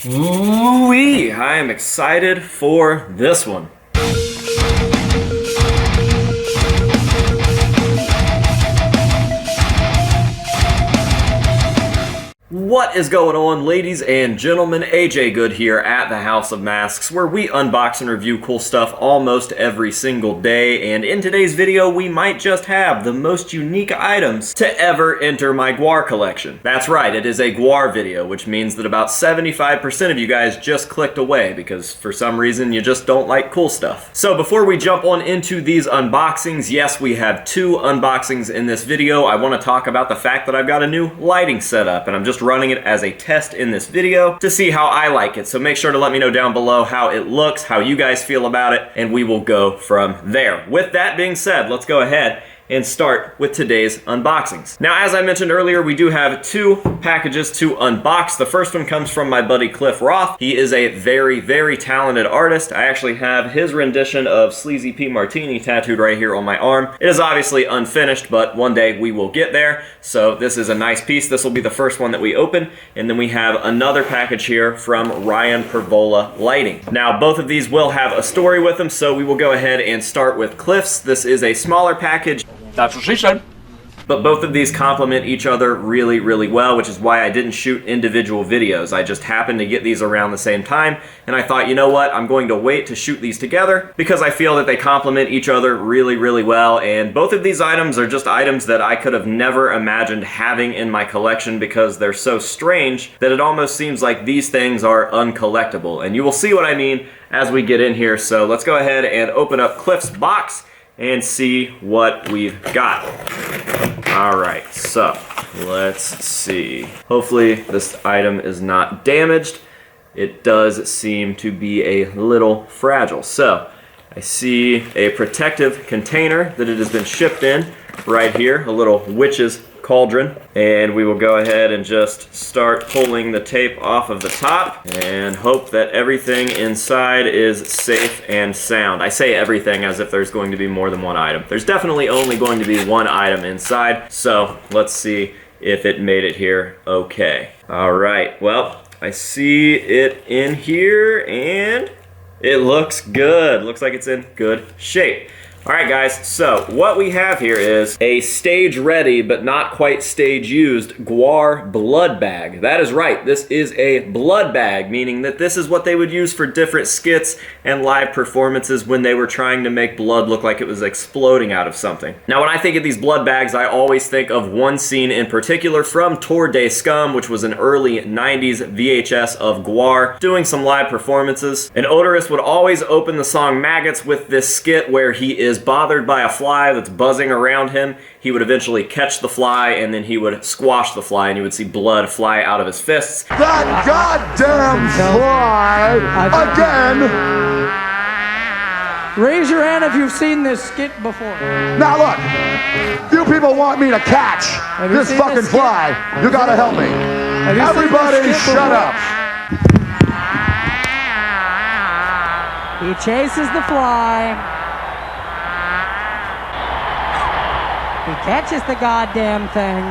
Ooh-wee, I am excited for this one. What is going on, ladies and gentlemen? AJ Good here at the House of Masks, where we unbox and review cool stuff almost every single day, and in today's video we might just have the most unique items to ever enter my Gwar collection. That's right, it is a Gwar video, which means that about 75% of you guys just clicked away because for some reason you just don't like cool stuff. So before we jump on into these unboxings, yes, we have two unboxings in this video. I want to talk about the fact that I've got a new lighting setup, and I'm just running it as a test in this video to see how I like it. So make sure to let me know down below how it looks, how you guys feel about it, and we will go from there. With that being said, let's go ahead and start with today's unboxings. Now, as I mentioned earlier, we do have two packages to unbox. The first one comes from my buddy Cliff Roth. He is a very, very talented artist. I actually have his rendition of Sleazy P. Martini tattooed right here on my arm. It is obviously unfinished, but one day we will get there. So this is a nice piece. This will be the first one that we open. And then we have another package here from Ryan Pervola Lighting. Now, both of these will have a story with them, so we will go ahead and start with Cliff's. This is a smaller package. That's what she said. But both of these complement each other really, really well, which is why I didn't shoot individual videos. I just happened to get these around the same time, and I thought, you know what, I'm going to wait to shoot these together because I feel that they complement each other really, really well, and both of these items are just items that I could have never imagined having in my collection because they're so strange that it almost seems like these things are uncollectible, and you will see what I mean as we get in here. So let's go ahead and open up Cliff's box and see what we've got. Alright, so let's see. Hopefully this item is not damaged. It does seem to be a little fragile. So I see a protective container that it has been shipped in right here, a little witch's cauldron, and we will go ahead and just start pulling the tape off of the top and hope that everything inside is safe and sound. I say everything as if there's going to be more than one item. There's definitely only going to be one item inside, so let's see if it made it here okay. Alright, well, I see it in here and it looks good. Looks like it's in good shape. Alright guys, so what we have here is a stage ready but not quite stage used Gwar blood bag. That is right, this is a blood bag, meaning that this is what they would use for different skits and live performances when they were trying to make blood look like it was exploding out of something. Now when I think of these blood bags, I always think of one scene in particular from Tour de Scum, which was an early 90s VHS of Gwar doing some live performances. And Outtro would always open the song Maggots with this skit where he is bothered by a fly that's buzzing around him. He would eventually catch the fly and then he would squash the fly and you would see blood fly out of his fists. That goddamn fly again! Raise your hand if you've seen this skit before. Now look, you people want me to catch this fucking fly. You gotta help me. Everybody shut up. He chases the fly. He catches the goddamn thing.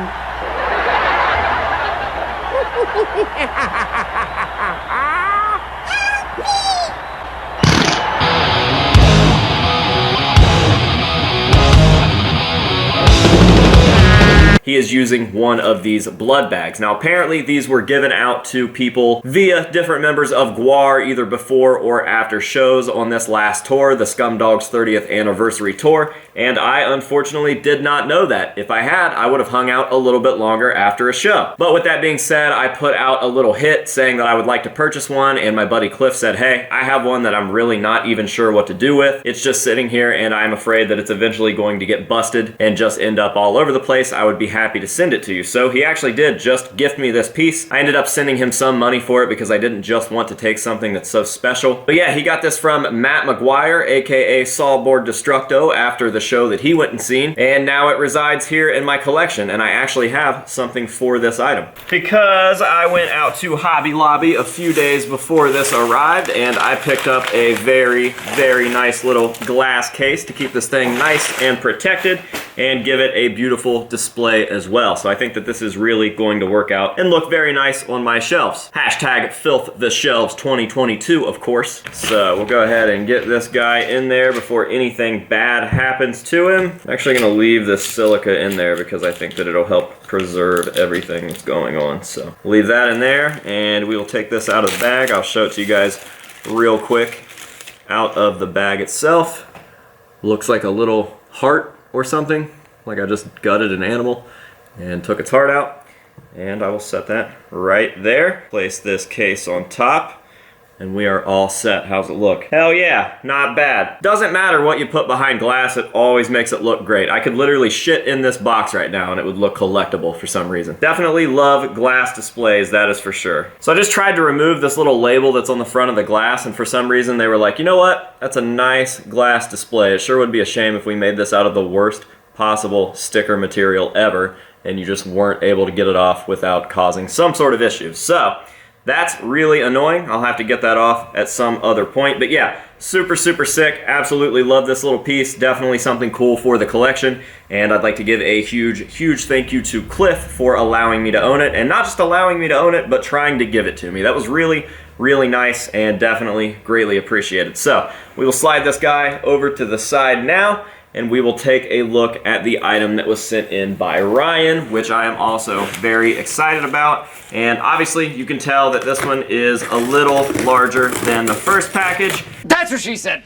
He is using one of these blood bags. Now apparently these were given out to people via different members of Gwar either before or after shows on this last tour, the Scumdogs 30th anniversary tour, and I unfortunately did not know that. If I had, I would have hung out a little bit longer after a show. But with that being said, I put out a little hit saying that I would like to purchase one, and my buddy Cliff said, hey, I have one that I'm really not even sure what to do with. It's just sitting here and I'm afraid that it's eventually going to get busted and just end up all over the place. I would be happy to send it to you. So he actually did just gift me this piece. I ended up sending him some money for it because I didn't just want to take something that's so special. But yeah, he got this from Matt McGuire, aka Sawboard Destructo, after the show that he went and seen, and now it resides here in my collection, and I actually have something for this item. Because I went out to Hobby Lobby a few days before this arrived, and I picked up a very, very nice little glass case to keep this thing nice and protected. and give it a beautiful display as well. So I think that this is really going to work out and look very nice on my shelves. Hashtag filth the shelves 2022, of course. So we'll go ahead and get this guy in there before anything bad happens to him. I'm actually gonna leave this silica in there because I think that it'll help preserve everything that's going on. So leave that in there, and we will take this out of the bag. I'll show it to you guys real quick. Out of the bag itself, looks like a little heart or something, like I just gutted an animal and took its heart out. And I will set that right there. Place this case on top, and we are all set. How's it look? Hell yeah, not bad. Doesn't matter what you put behind glass, it always makes it look great. I could literally shit in this box right now and it would look collectible for some reason. Definitely love glass displays, that is for sure. So I just tried to remove this little label that's on the front of the glass, and for some reason they were like, you know what? That's a nice glass display. It sure would be a shame if we made this out of the worst possible sticker material ever and you just weren't able to get it off without causing some sort of issues. So that's really annoying. I'll have to get that off at some other point. But yeah, super, super sick. Absolutely love this little piece. Definitely something cool for the collection. And I'd like to give a huge, huge thank you to Cliff for allowing me to own it. And not just allowing me to own it, but trying to give it to me. That was really, really nice and definitely greatly appreciated. So we will slide this guy over to the side now, and we will take a look at the item that was sent in by Ryan, which I am also very excited about. And obviously you can tell that this one is a little larger than the first package. That's what she said.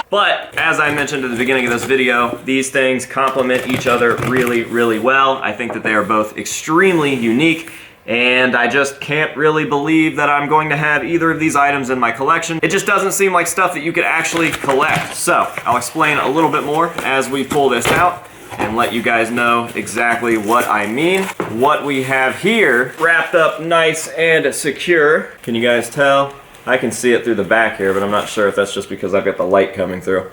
But as I mentioned at the beginning of this video, these things complement each other really, really well. I think that they are both extremely unique, and I just can't really believe that I'm going to have either of these items in my collection. It just doesn't seem like stuff that you could actually collect. So I'll explain a little bit more as we pull this out and let you guys know exactly what I mean. What we have here, wrapped up nice and secure. Can you guys tell? I can see it through the back here, but I'm not sure if that's just because I've got the light coming through.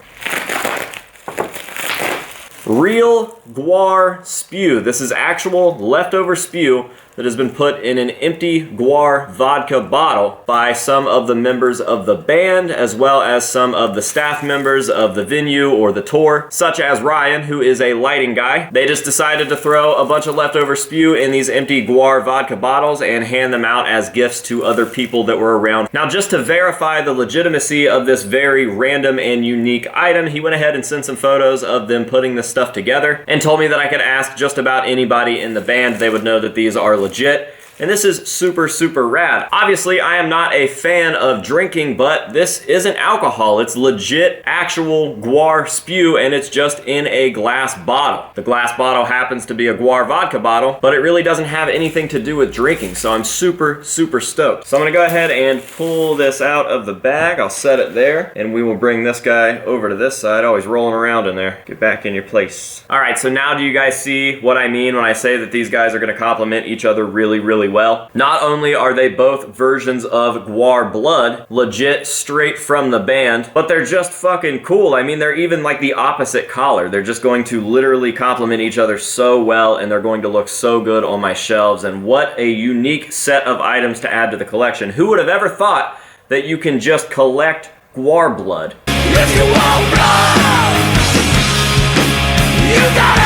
Real Gwar spew. This is actual leftover spew that has been put in an empty Gwar vodka bottle by some of the members of the band, as well as some of the staff members of the venue or the tour, such as Ryan, who is a lighting guy. They just decided to throw a bunch of leftover spew in these empty Gwar vodka bottles and hand them out as gifts to other people that were around. Now, just to verify the legitimacy of this very random and unique item, he went ahead and sent some photos of them putting this stuff together and told me that I could ask just about anybody in the band. They would know that these are legit. And this is super, super rad. Obviously, I am not a fan of drinking, but this isn't alcohol. It's legit, actual Gwar spew, and it's just in a glass bottle. The glass bottle happens to be a Gwar vodka bottle, but it really doesn't have anything to do with drinking, so I'm super, super stoked. So I'm gonna go ahead and pull this out of the bag. I'll set it there, and we will bring this guy over to this side. Always rolling around in there. Get back in your place. All right, so now do you guys see what I mean when I say that these guys are gonna complement each other really, really well? Not only are they both versions of Gwar blood, legit straight from the band, but they're just fucking cool. I mean, they're even like the opposite color. They're just going to literally complement each other so well, and they're going to look so good on my shelves. And what a unique set of items to add to the collection. Who would have ever thought that you can just collect Gwar blood? If you want blood, you got it!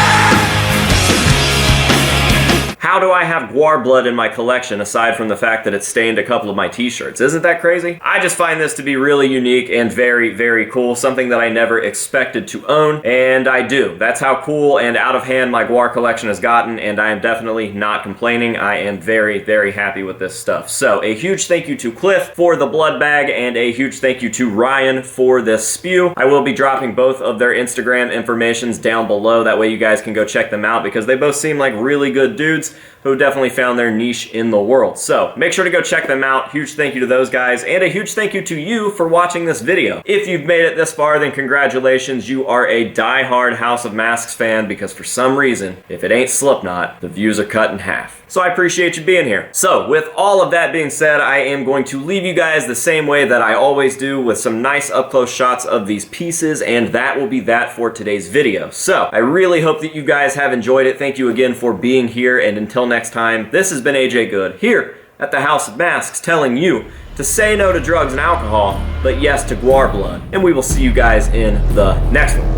How do I have Gwar blood in my collection aside from the fact that it stained a couple of my t-shirts? Isn't that crazy? I just find this to be really unique and very, very cool. Something that I never expected to own, and I do. That's how cool and out of hand my Gwar collection has gotten, and I am definitely not complaining. I am very, very happy with this stuff. So a huge thank you to Cliff for the blood bag, and a huge thank you to Ryan for this spew. I will be dropping both of their Instagram informations down below. That way you guys can go check them out, because they both seem like really good dudes who definitely found their niche in the world. So make sure to go check them out. Huge thank you to those guys, and a huge thank you to you for watching this video. If you've made it this far, then congratulations. You are a die-hard House of Masks fan, because for some reason, if it ain't Slipknot, the views are cut in half. So I appreciate you being here. So with all of that being said, I am going to leave you guys the same way that I always do, with some nice up-close shots of these pieces, and that will be that for today's video. So I really hope that you guys have enjoyed it. Thank you again for being here, and until next time, this has been AJ Good here at the House of Masks, telling you to say no to drugs and alcohol, but yes to Gwar blood. And we will see you guys in the next one.